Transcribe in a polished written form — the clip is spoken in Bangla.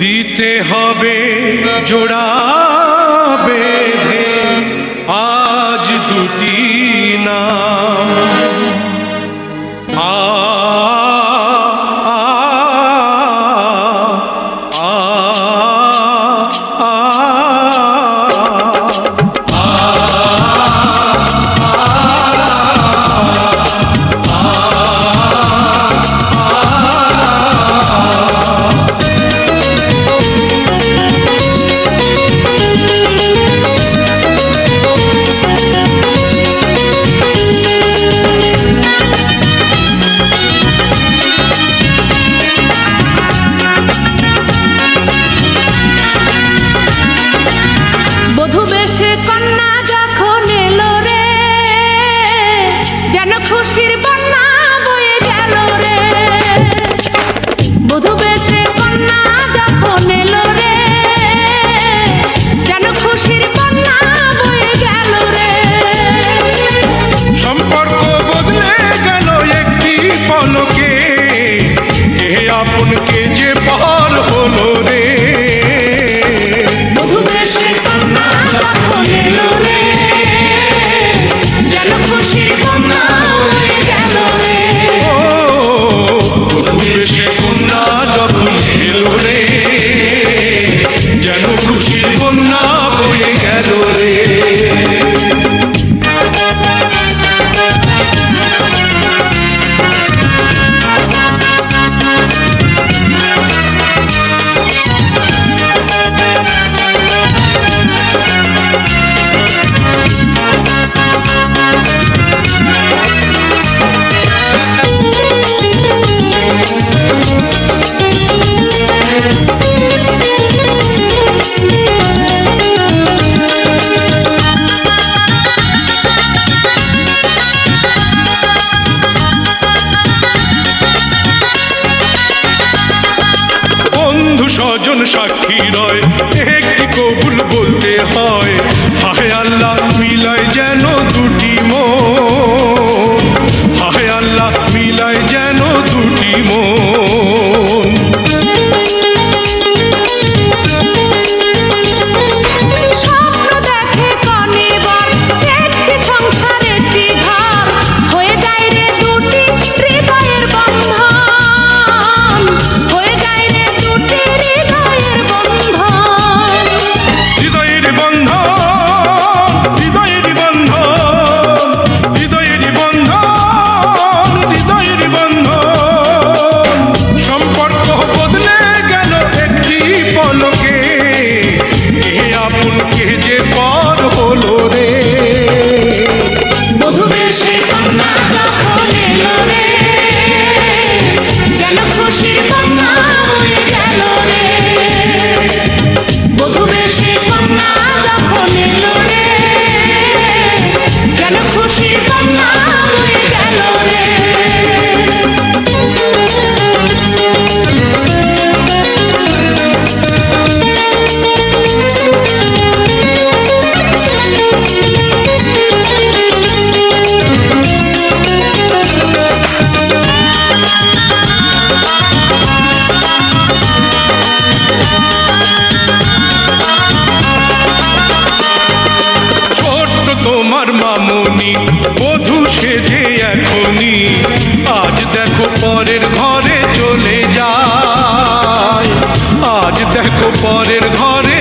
দিতে হবে জোড়া বেঁধে আজ দুটি নাম আপনকে যে পার হলো রে মধুবেশে কন্যা যখন এলো রে যেন খুশির বন্যা বয়ে গেল রে মধুবেশে কন্যা যখন এলো রে যেন খুশির বন্যা বয়ে গেল রে স্বজন সাক্ষী রয় একটি কবুল বলতে হয় হায় আল্লাহ মিলায় যেন দুটি মন হায় আল্লাহ মিলায় যেন দুটি মন স্বপ্ন দেখে কনে বর একটি সংসার একটি ঘর হয়ে যায় রে দুটি হৃদয়ের বন্ধন হয়ে যায় রে দুটি হৃদয়ের বন্ধন হৃদয়ের বন্ধন হৃদয়ের বন্ধন হৃদয়ের বন্ধন হৃদয়ের বন্ধন সম্পর্ক বদলে গেল একটি পলকে এ আপনকে যে পার হলো রে মধুবেশে কন্যা যখন এলো রে যেন খুশির বন্যা বয়ে গেল রে মধুবেশে কন্যা যখন এলো রে যেন খুশির বন্যা বয়ে গেল রে তোমার মামনি বধূ সেজে এখনি আজ দেখো পরের ঘরে চলে যায় আজ দেখো পরের ঘরে